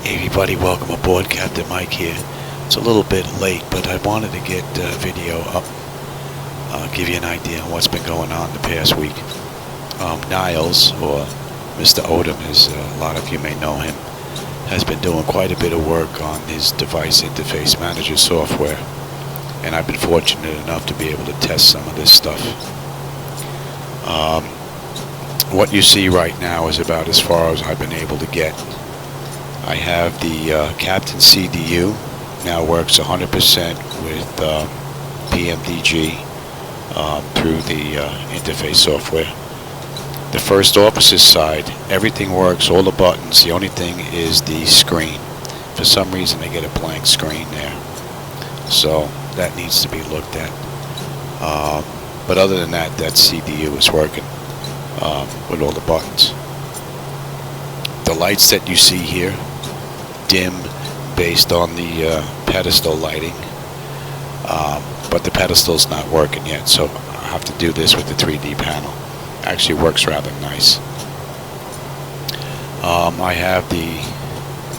Hey everybody, welcome aboard. Captain Mike here. It's a little bit late, but I wanted to get video up, give you an idea on what's been going on the past week. Nils, or Mr. Oudoum, as a lot of you may know him, has been doing quite a bit of work on his device interface manager software, and I've been fortunate enough to be able to test some of this stuff. What you see right now is about as far as I've been able to get. I have the Captain CDU, now works 100% with PMDG through the interface software. The First Officer side, everything works, all the buttons. The only thing is the screen. For some reason they get a blank screen there. So that needs to be looked at. But other than that, that CDU is working with all the buttons. The lights that you see here, dim based on the pedestal lighting, but the pedestal's not working yet, so I have to do this with the 3D panel. Actually works rather nice. I have the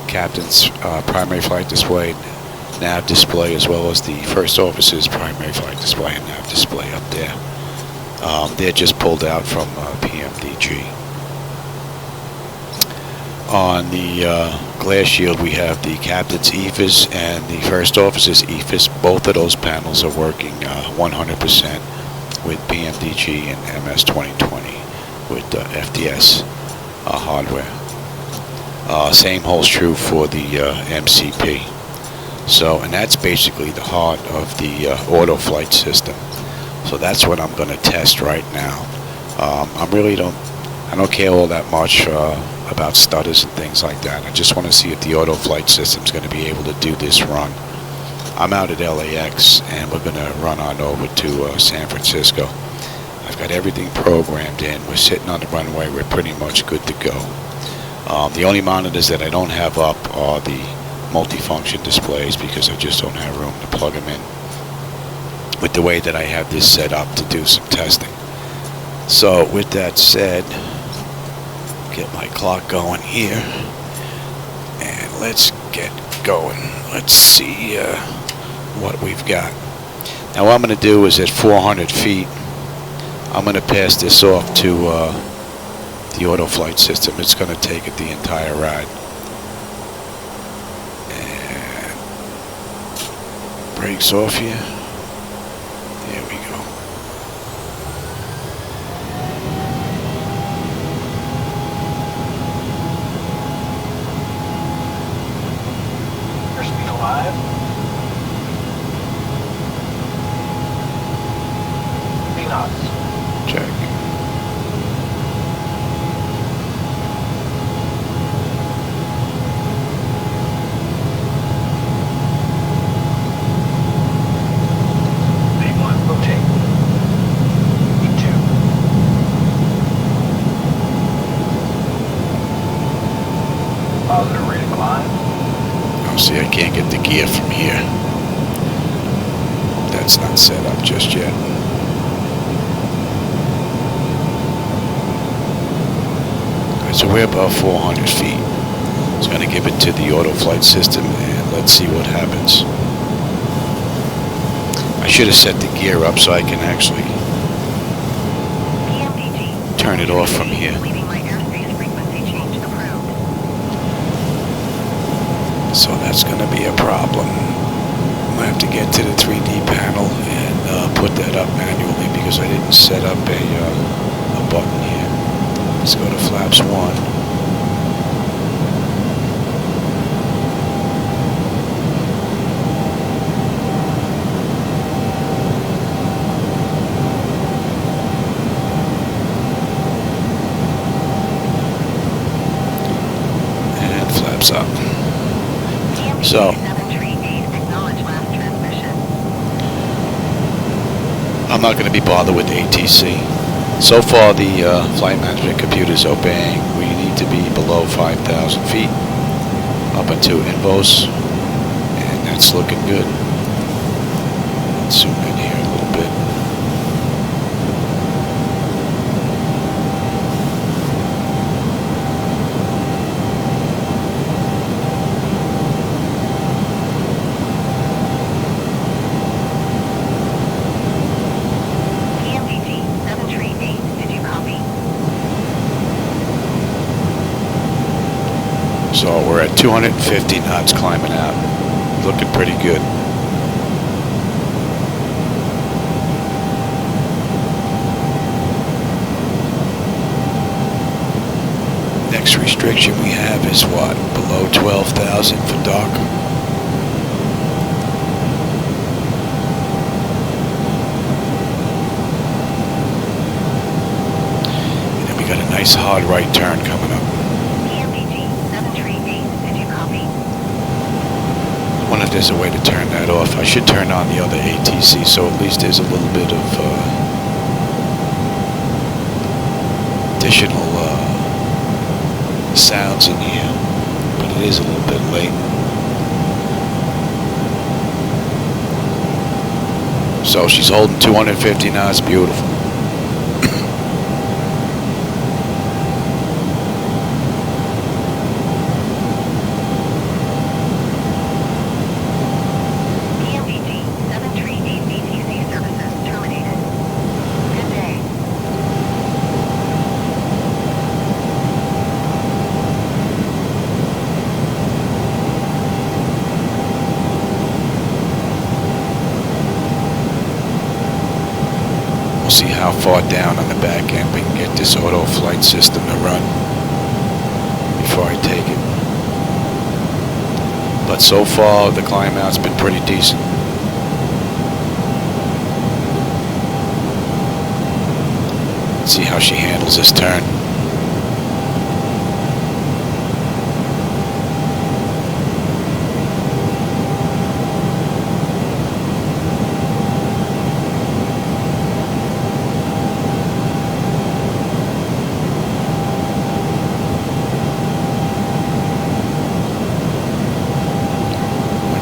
Captain's primary flight display, nav display, as well as the First Officer's primary flight display and nav display up there. They're just pulled out from PMDG. On the glass shield, we have the Captain's EFIS and the First Officer's EFIS. Both of those panels are working 100% with PMDG and MS-2020 with FDS hardware. Same holds true for the MCP. So, and that's basically the heart of the auto flight system. So that's what I'm going to test right now. I don't care all that much about stutters and things like that. I just want to see if the auto flight system is going to be able to do this run. I'm out at LAX and we're going to run on over to San Francisco. I've got everything programmed in. We're sitting on the runway. We're pretty much good to go. The only monitors that I don't have up are the multifunction displays because I just don't have room to plug them in with the way that I have this set up to do some testing. So with that said, get my clock going here and let's get going. Let's see what we've got. Now what I'm going to do is at 400 feet I'm going to pass this off to the auto flight system. It's going to take it the entire ride. And brakes off here. There we go. Airspeed alive. knots. Check. See, I can't get the gear from here. That's not set up just yet. Alright, so we're about 400 feet. It's going to give it to the auto flight system and let's see what happens. I should have set the gear up so I can actually turn it off from here. So that's going to be a problem. I'm going to have to get to the 3D panel and put that up manually because I didn't set up a button here. Let's go to flaps 1. And flaps up. So, I'm not going to be bothered with ATC. So far, the flight management computer is obeying. We need to be below 5,000 feet up into Invos, and that's looking good. Let's zoom in here a little bit. So we're at 250 knots climbing out. Looking pretty good. Next restriction we have is what? Below 12,000 for dark. And then we got a nice hard right turn coming up. PMDG 738, did you copy? I wonder if there's a way to turn that off. I should turn on the other ATC so at least there's a little bit of additional sounds in here, but it is a little bit late. So she's holding 250 knots, beautiful. PMDG 738 ATC services terminated. Good day. We'll see how far down on the back end we can get this auto flight system to run before I take it. But so far the climb out's been pretty decent. Let's see how she handles this turn.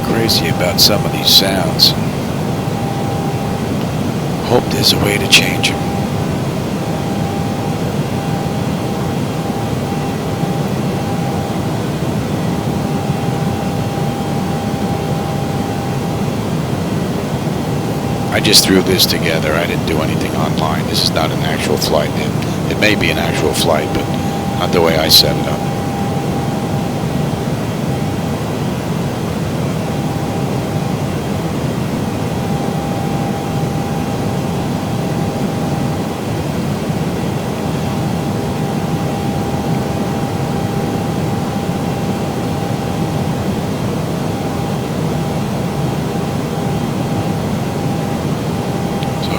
Crazy about some of these sounds. Hope there's a way to change them. I just threw this together. I didn't do anything online. This is not an actual flight. It may be an actual flight, but not the way I set it up.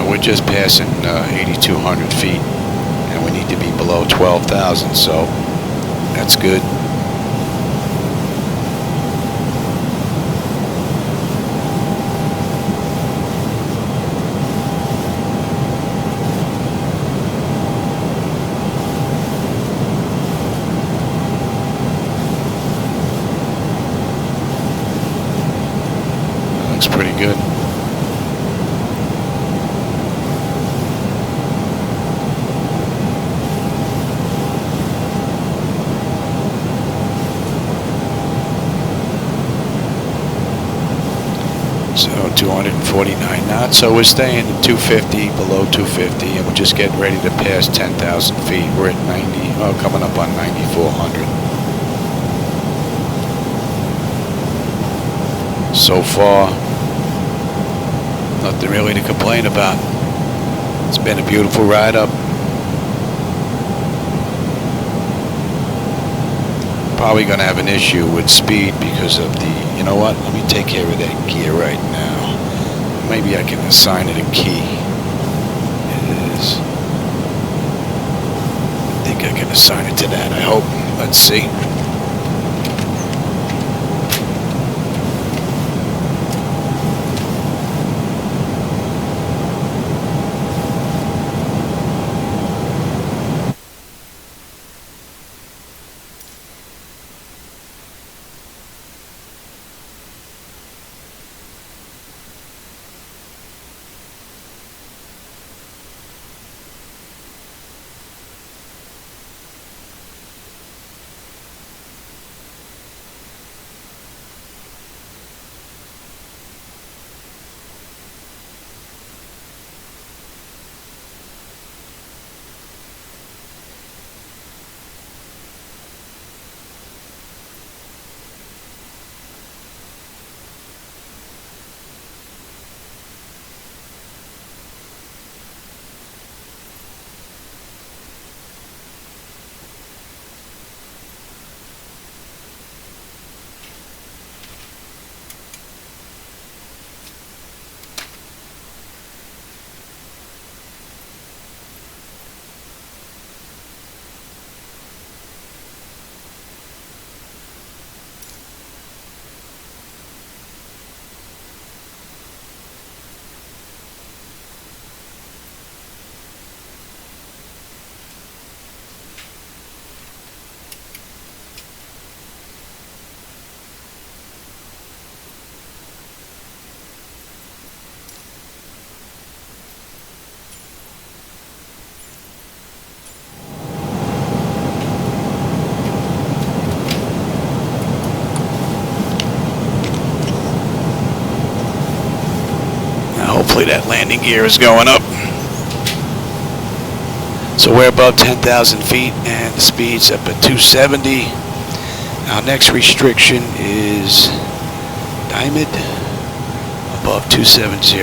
We're just passing 8,200 feet, and we need to be below 12,000, so that's good. That looks pretty good. So 249 knots, so we're staying at 250, below 250, and we're just getting ready to pass 10,000 feet. We're at 90, coming up on 9,400. So far, nothing really to complain about. It's been a beautiful ride up. Probably going to have an issue with speed because of the, you know what, let me take care of that gear right now. Maybe I can assign it a key. It is. I think I can assign it to that, I hope. Let's see. Landing gear is going up. So we're above 10,000 feet and the speed's up at 270. Our next restriction is Diamond above 270.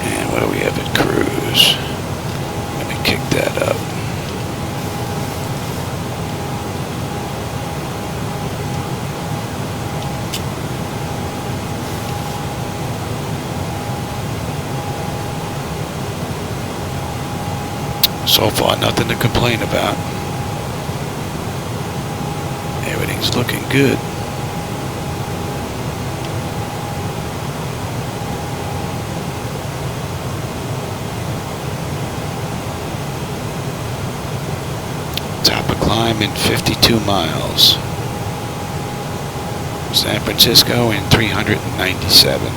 And what do we have at cruise? Let me kick that up. So far, nothing to complain about. Everything's looking good. Top of climb in 52 miles. San Francisco in 397.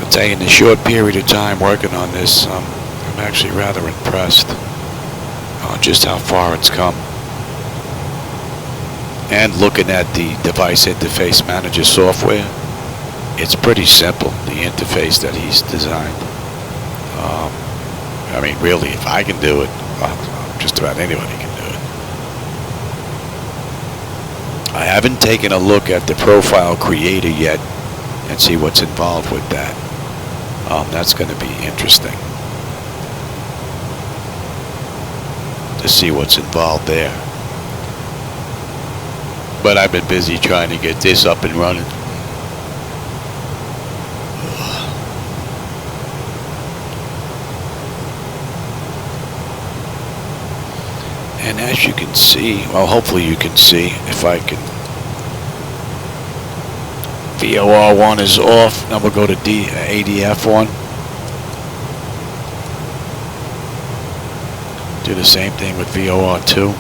I'll tell you, in the short period of time working on this, I'm actually rather impressed on just how far it's come. And looking at the device interface manager software, it's pretty simple, the interface that he's designed. I mean, really, if I can do it, just about anybody can do it. I haven't taken a look at the profile creator yet and see what's involved with that. That's going to be interesting to see what's involved there. But I've been busy trying to get this up and running. And as you can see, well, hopefully you can see, if I can, VOR1 is off. Now we'll go to ADF1. Do the same thing with VOR2.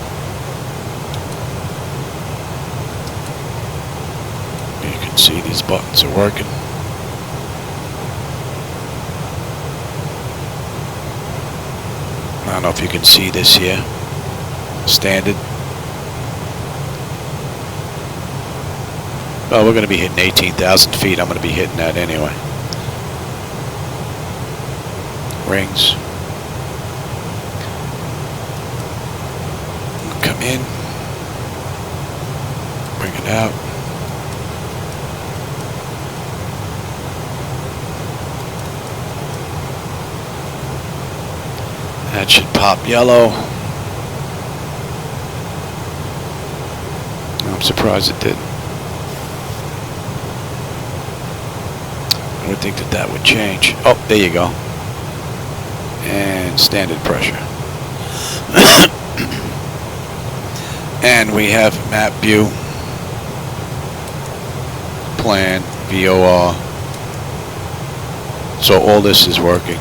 You can see these buttons are working. I don't know if you can see this here. Standard. Well, we're going to be hitting 18,000 feet. I'm going to be hitting that anyway. Rings. Come in. Bring it out. That should pop yellow. I'm surprised it didn't. I would think that that would change. Oh, there you go. And standard pressure. And we have map view, plan, VOR. So all this is working.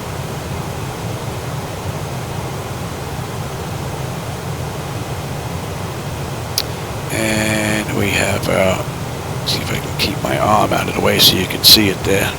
And we have, see if I can keep my arm out of the way so you can see it there.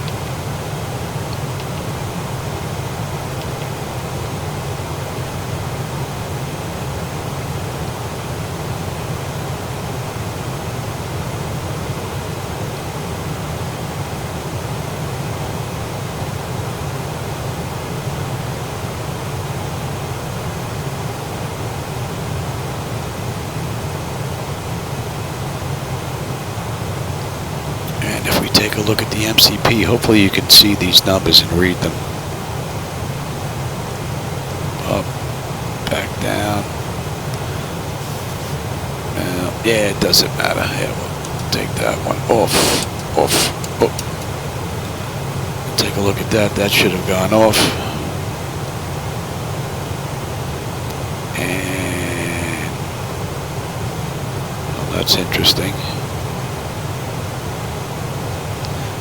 Take a look at the MCP. Hopefully you can see these numbers and read them. Up, back down. Yeah, it doesn't matter. Yeah, we'll take that one off. Oh. Take a look at that. That should have gone off. And well, that's interesting.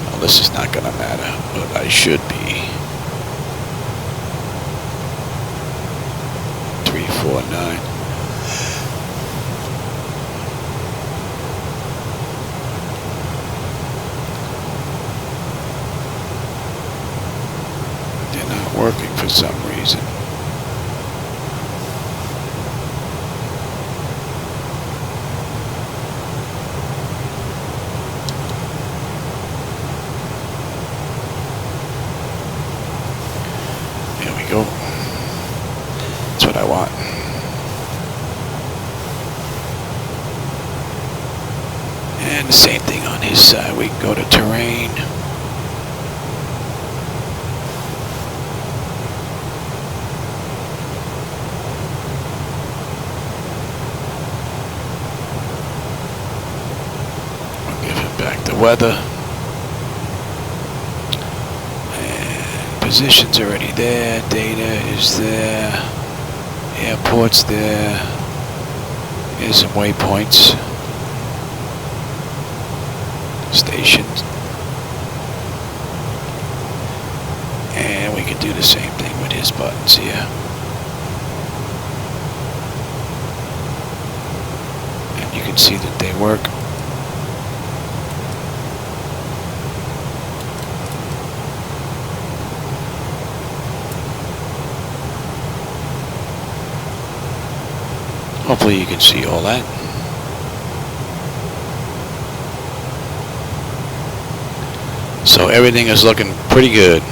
Well, this is not going to matter, but I should be. 349. They're not working for some reason. There we go. That's what I want. And the same thing on his side. We can go to terrain. We'll give him back the weather. And position's already there. Data is there. Airport's there. Here's some waypoints. Stations. And we can do the same thing with his buttons here. And you can see that they work. Hopefully you can see all that. So everything is looking pretty good.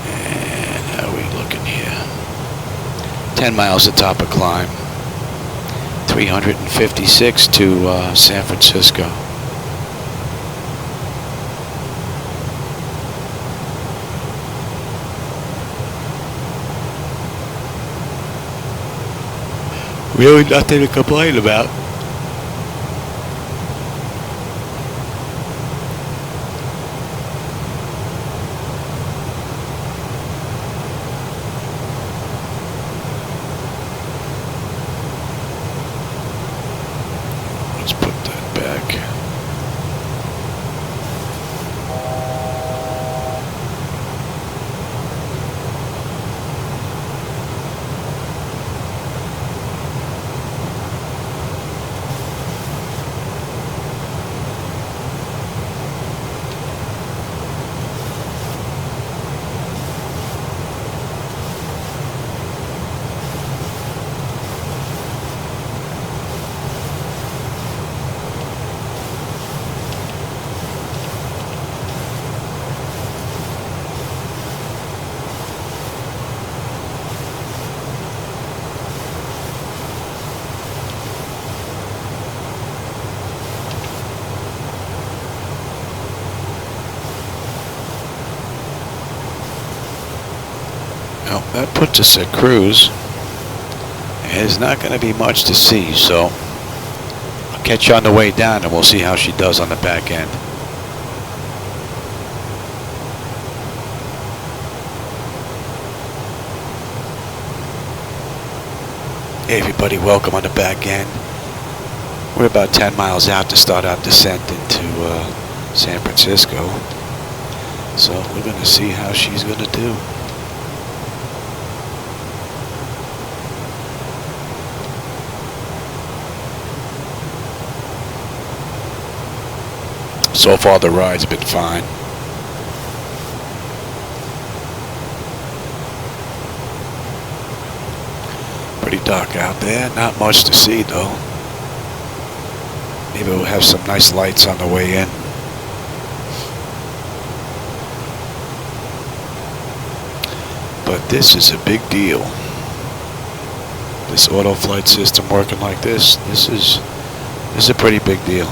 And how are we looking here? 10 miles the top of climb. 356 to San Francisco. Really nothing to complain about. Let's put that back. Well, that puts us at cruise. There's not going to be much to see, so I'll catch you on the way down and we'll see how she does on the back end. Hey everybody, welcome on the back end. We're about 10 miles out to start our descent into San Francisco. So we're going to see how she's going to do. So far the ride's been fine. Pretty dark out there, not much to see though. Maybe we'll have some nice lights on the way in. But this is a big deal. This auto flight system working like this is a pretty big deal.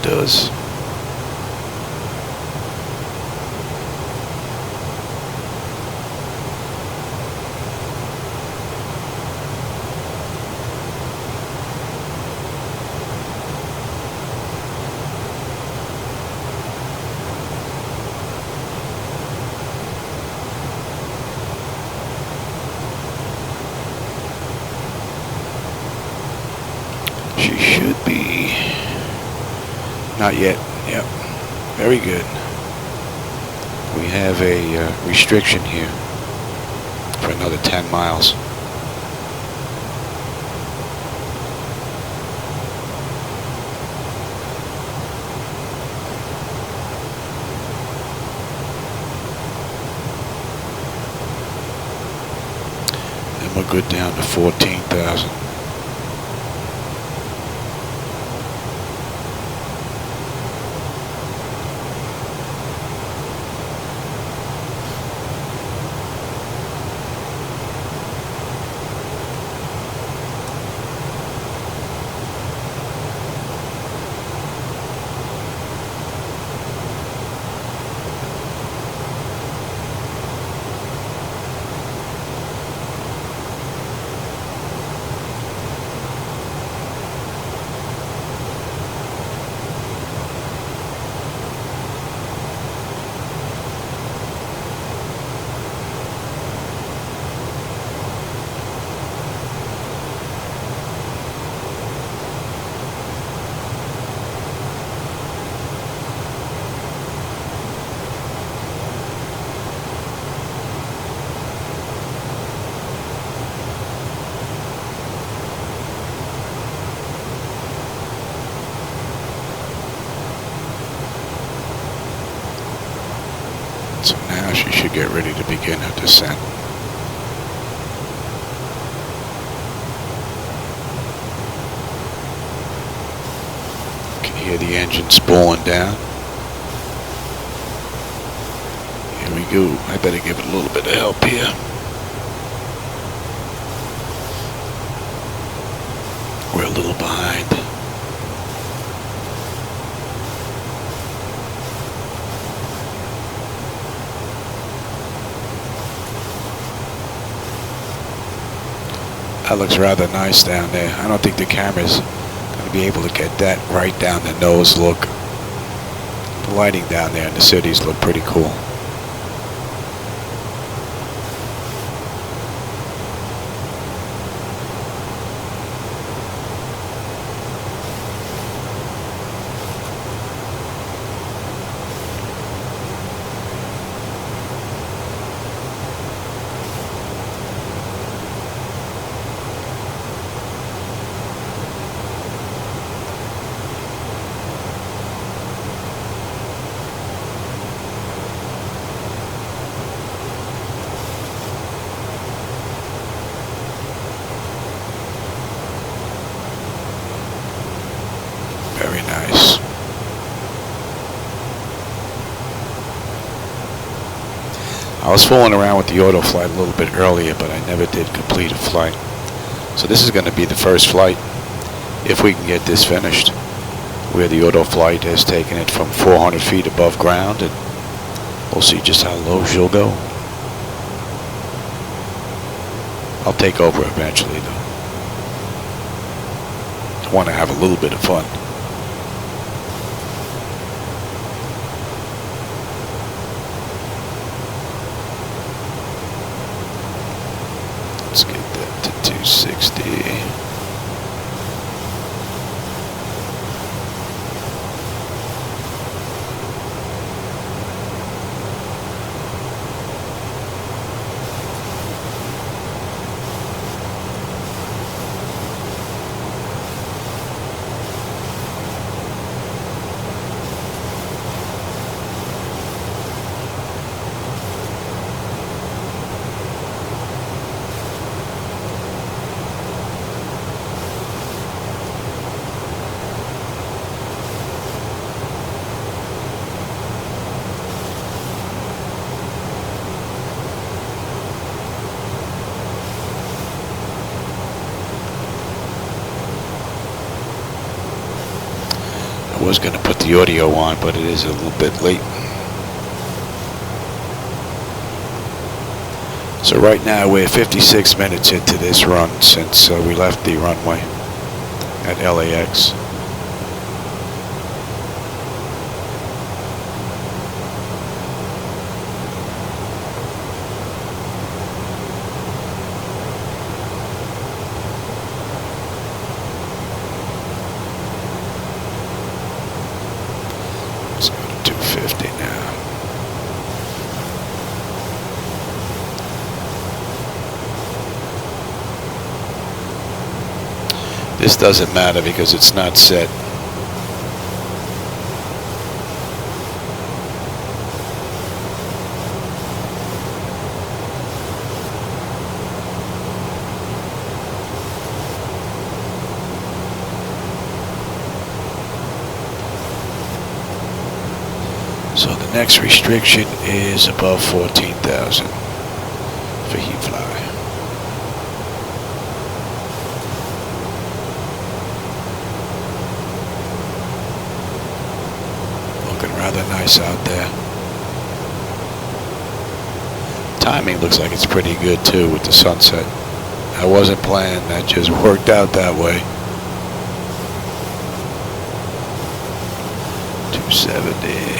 does. She should be. Not yet. Yep. Very good. We have a restriction here for another 10 miles. And we're good down to 14,000. So now she should get ready to begin her descent. You can hear the engine spooling down. Here we go. I better give it a little bit of help here. We're a little behind. That looks rather nice down there. I don't think the camera's going to be able to get that right down the nose look. The lighting down there in the cities look pretty cool. Very nice. I was fooling around with the auto flight a little bit earlier, but I never did complete a flight. So this is going to be the first flight, if we can get this finished, where the auto flight has taken it from 400 feet above ground, and we'll see just how low she'll go. I'll take over eventually, though. I want to have a little bit of fun. Let's get that to 260. I was going to put the audio on, but it is a little bit late. So right now we're 56 minutes into this run since we left the runway at LAX. Let's go to 250 now. This doesn't matter because it's not set. So the next restriction is above 14,000 for heat fly. Rather nice out there. Timing looks like it's pretty good too with the sunset. I wasn't planning, that just worked out that way. 270.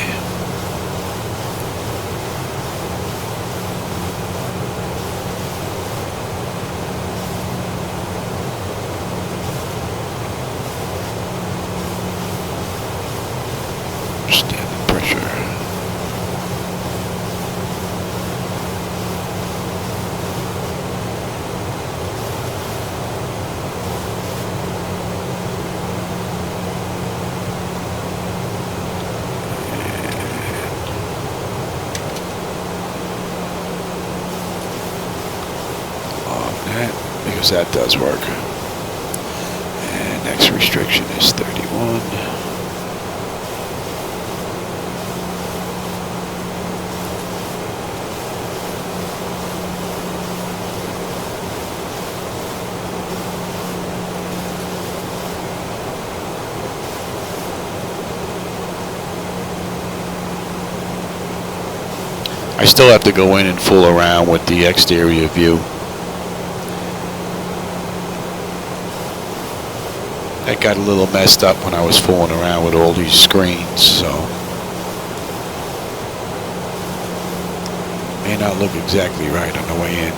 Because that does work. And next restriction is 31. I still have to go in and fool around with the exterior view. That got a little messed up when I was fooling around with all these screens, so may not look exactly right on the way in.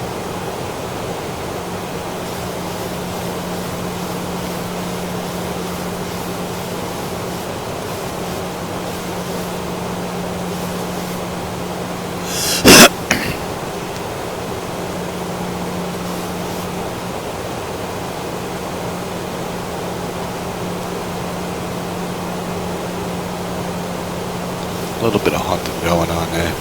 A little bit of hunting going on there.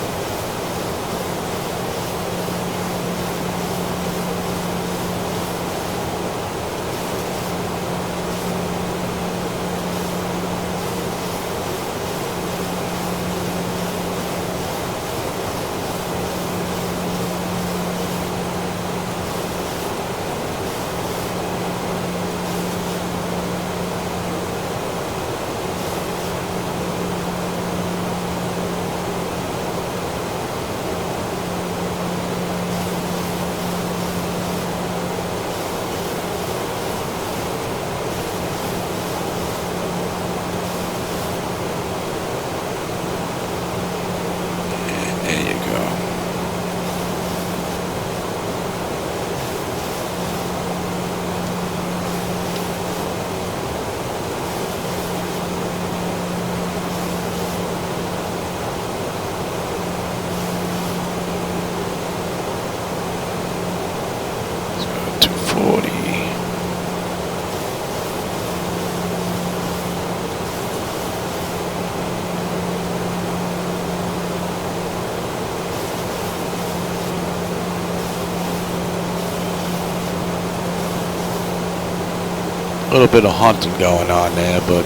A little bit of hunting going on there, but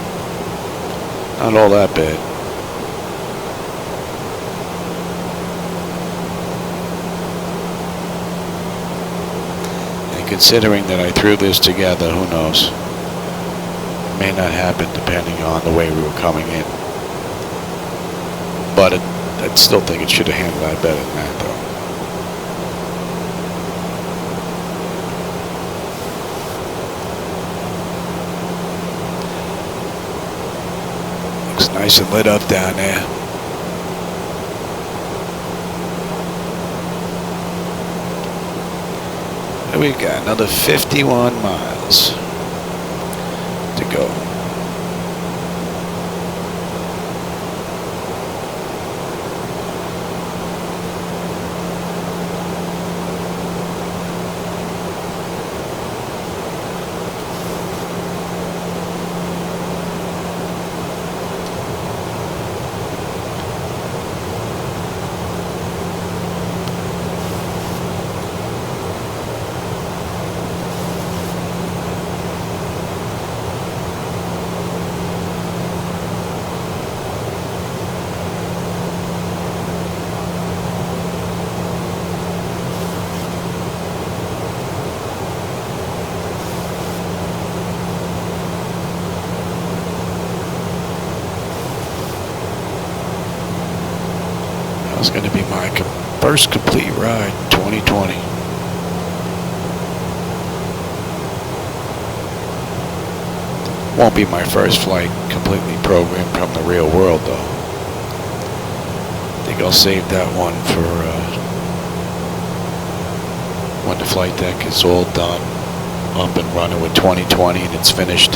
not all that bad. And considering that I threw this together, who knows? It may not happen depending on the way we were coming in. But I'd still think it should have handled that better than that, though. Looks nice and lit up down there. And we've got another 51 miles to go. That's going to be my first complete ride in 2020. Won't be my first flight completely programmed from the real world, though. I think I'll save that one for when the flight deck is all done, up and running with 2020 and it's finished.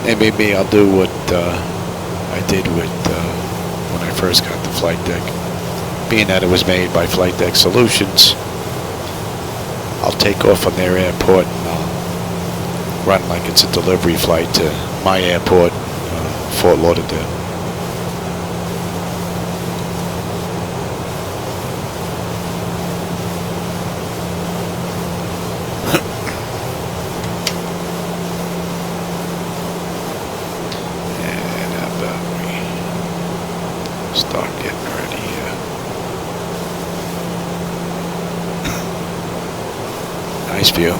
And maybe I'll do what I did with when I first got the flight deck. Being that it was made by Flight Deck Solutions, I'll take off from their airport and I'll run like it's a delivery flight to my airport, Fort Lauderdale. And how about we start getting ready here. Nice view.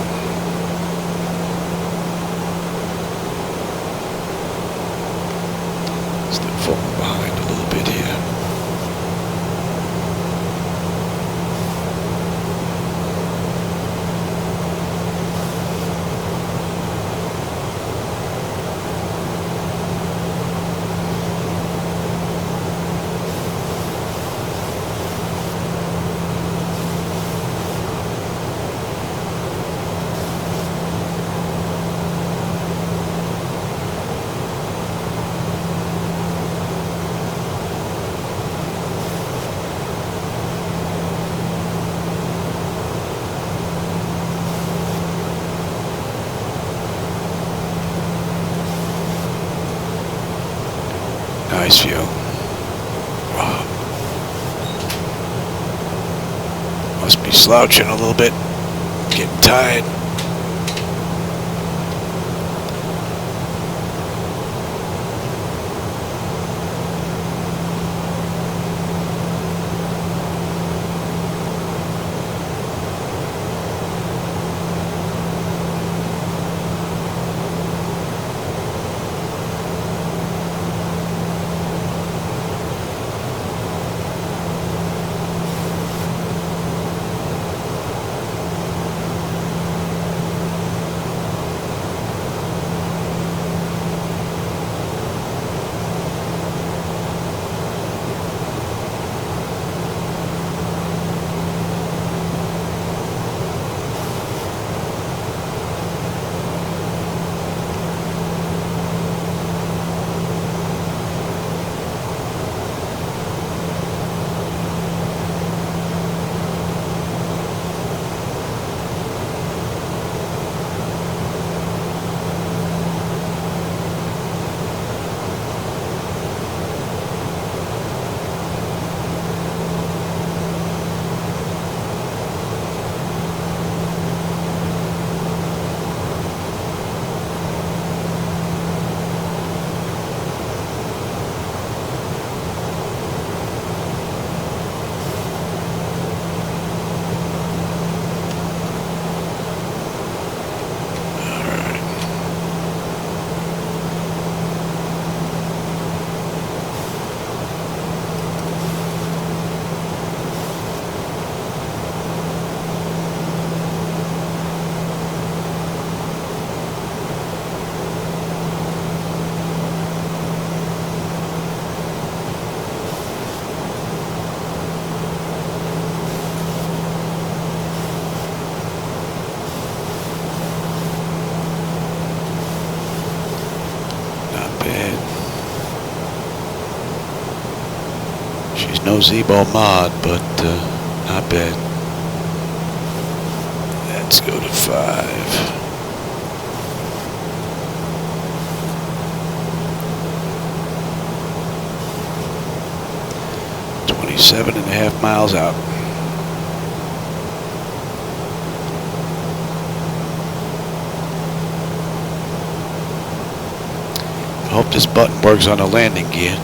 Still falling behind a little bit here. Nice view. Wow. Must be slouching a little bit. Getting tired. She's no Zebo mod, but not bad. Let's go to 5. 27.5 miles out. I hope this button works on the landing gear.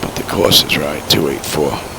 But the course is right, 284.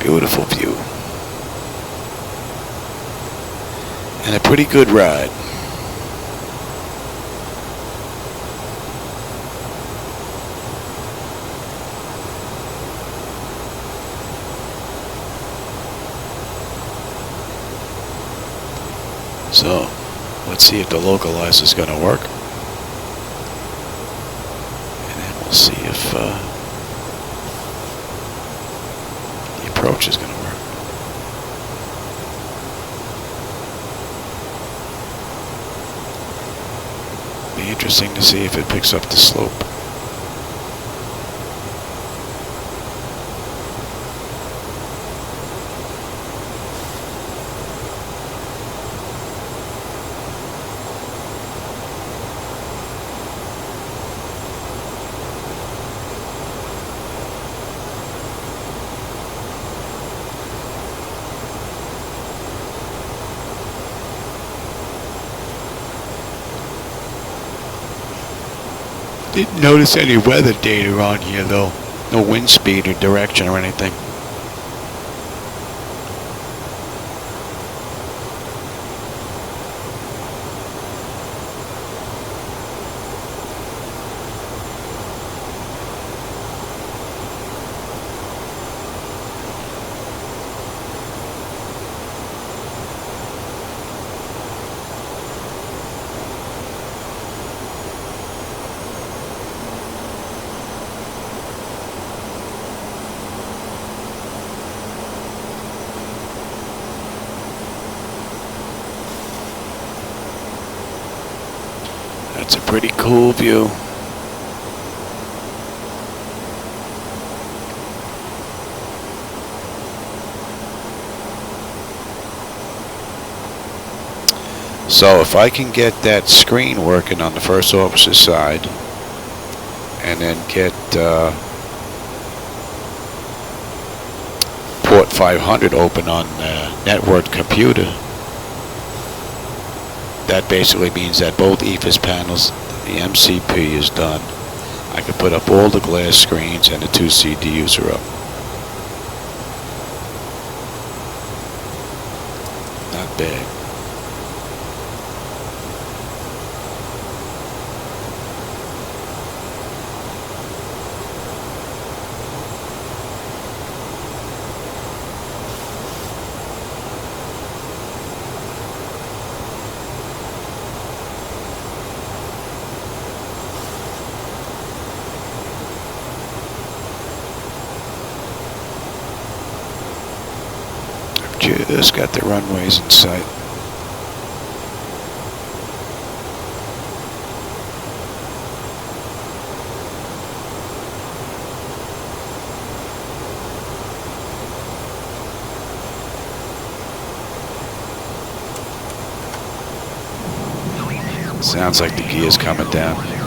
Beautiful view. And a pretty good ride. So, let's see if the localizer is going to work. And then we'll see if approach is going to work. Be interesting to see if it picks up the slope. Didn't notice any weather data on here though. No wind speed or direction or anything. That's a pretty cool view. So if I can get that screen working on the First Officer side and then get port 500 open on the network computer, that basically means that both EFIS panels, the MCP is done. I can put up all the glass screens and the 2 CDUs are up. Not bad. Just got the runways in sight. Sounds like the gear's coming down.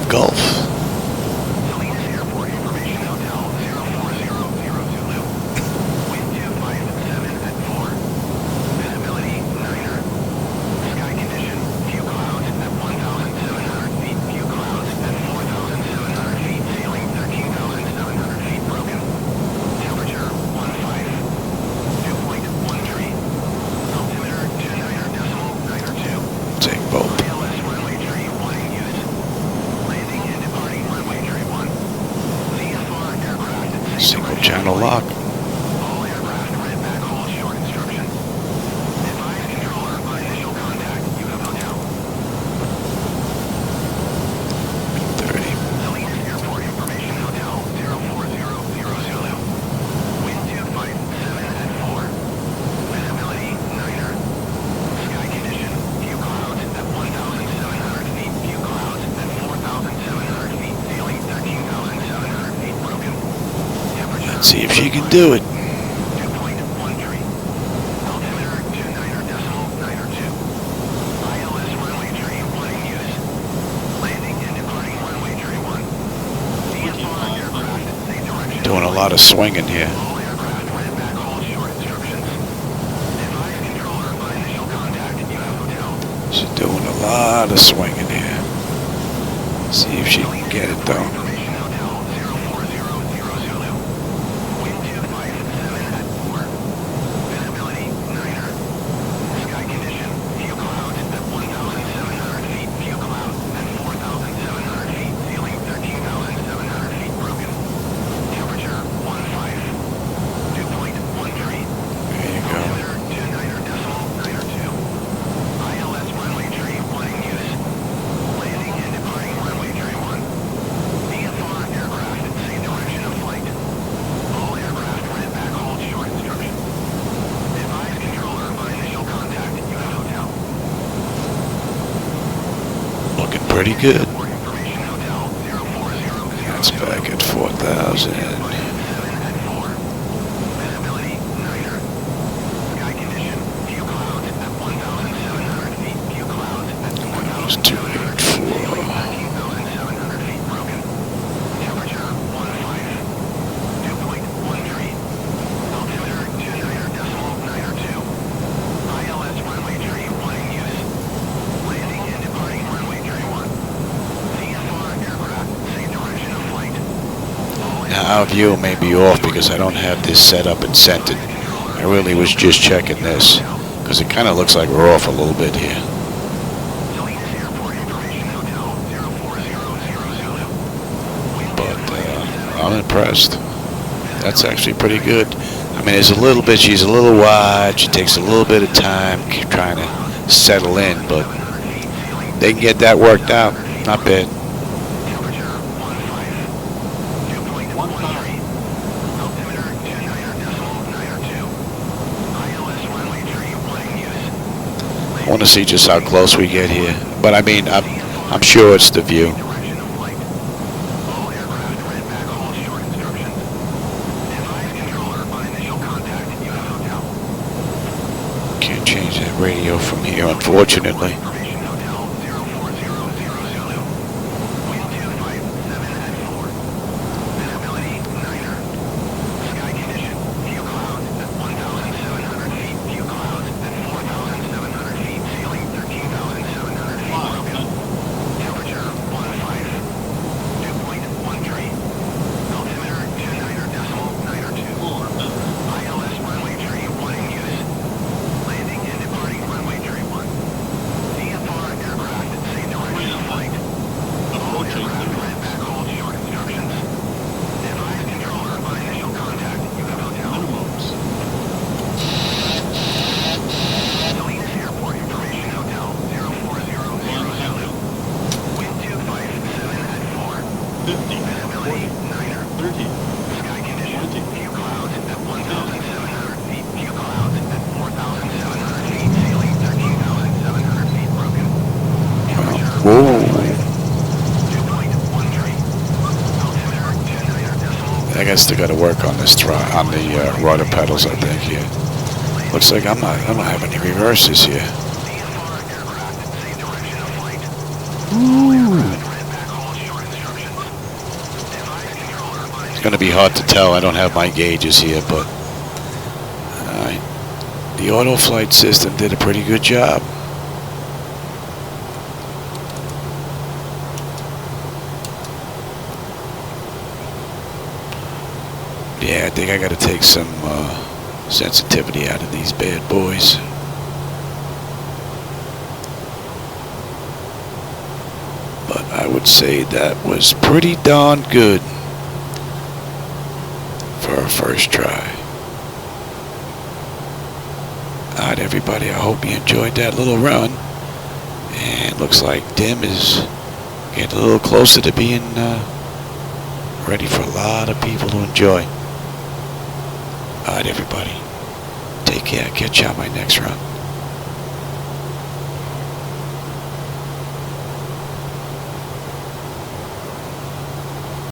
Gulf. Salinas Airport Information Hotel 04000 Zulu. Wind 257 at 4. Visibility 9er. Sky condition, few clouds at 1,700 feet. Few clouds at 4,700 feet. Ceiling 13,700 feet. Broken. Temperature 15. Dew point 13. Altimeter 29.902. Take both. ILS runway tree 1 in use. Landing and departing runway tree 1. VFR aircraft at Single channel lock. all aircraft red back hold short instruction. Advise controller on initial contact. You have hotel. 30. Salinas Airport Information Hotel 04000 Zulu. Wind 257 at 4. Visibility 9er. Sky condition, few clouds at 1,700 feet. Few clouds at 4,700 feet. Ceiling 13,700 feet. Broken. Temperature. Let's see if she can do it. Dew point 13. Altimeter 29.902. ILS runway tree 1 in use. Landing and departing runway tree 1. VFR aircraft at same direction. Doing a lot of swinging here. All aircraft red back hold short instructions. Advise controller on initial contact. You have hotel. She's doing a lot of swinging here. See if she can get it though. Information Hotel 04000 Zulu. Wind 257 at 4. Visibility 9er. Sky condition, few clouds at 1,700 feet. Few clouds at 4,700 feet. Ceiling 13,700 feet. Broken. Temperature 15. Dew point 13. There you go. Altimeter 29.902. ILS runway tree 1 in use. Landing and departing runway tree 1. VFR aircraft at same direction of flight. All aircraft red back hold short instruction. Advise controller on initial contact. You have hotel. Looking pretty good. Airport Information Hotel 04000. That's back at 4,000. 7 at 4. Visibility 9er. Sky condition, few clouds at 1,700 feet. Few clouds at 4,700 feet. Ceiling 13,700 feet. Broken. Temperature 15. Dew point 13. Altimeter 29.902. ILS runway tree 1 in use. Landing and departing runway tree 1. VFR aircraft, same direction of flight. Now our view may be off because I don't have this set up and centered. I really was just checking this because it kind of looks like we're off a little bit here. Salinas Airport Information Hotel 04000 Zulu. Wind But I'm impressed. That's actually pretty good. I mean, there's a little bit, she's a little wide. She takes a little bit of time trying to settle in, but they can get that worked out. Not bad. Temperature 15. Dew point 13. Altimeter 29.902. ILS runway tree 1 in use. I want to see just how close we get here. But I mean, I'm sure it's the view. Direction of flight. All aircraft red back hold short instructions. Advise controller on initial contact. You have hotel. Can't change that radio from here, unfortunately. Information Hotel 04000 Zulu. Wind 257 at 4. Visibility 9er. Sky condition, few clouds at 1,700 feet. Few clouds at 4,700 feet. Ceiling 13,700 feet. Broken. Temperature 15. Dew point 13. Altimeter 29.902. ILS runway tree 1 in use. Landing and departing runway tree 1. VFR aircraft at same direction of flight. All aircraft red back hold short instructions. Advise controller on initial contact. You have hotel. Salinas Airport Information Hotel 04000 Zulu. Wind 257 at 4. Visibility 9er. Sky condition, few clouds at 1,700 feet. Few clouds at 4,700 feet. Ceiling 13,700 feet. Broken. Temperature Whoa. Dew point 13. Altimeter 29.902. I guess they got to work on this on the rudder pedals, I think. Here, looks like I'm not having any reverses here. VFR aircraft at same direction of flight. All aircraft red back hold short going to be hard to tell. I don't have my gauges here, but the auto flight system did a pretty good job. Yeah, I think I got to take some sensitivity out of these bad boys. But I would say that was pretty darn good for a first try. Alright, everybody, I hope you enjoyed that little run. And looks like Dim is getting a little closer to being ready for a lot of people to enjoy. Alright, everybody, take care. Catch you on my next run.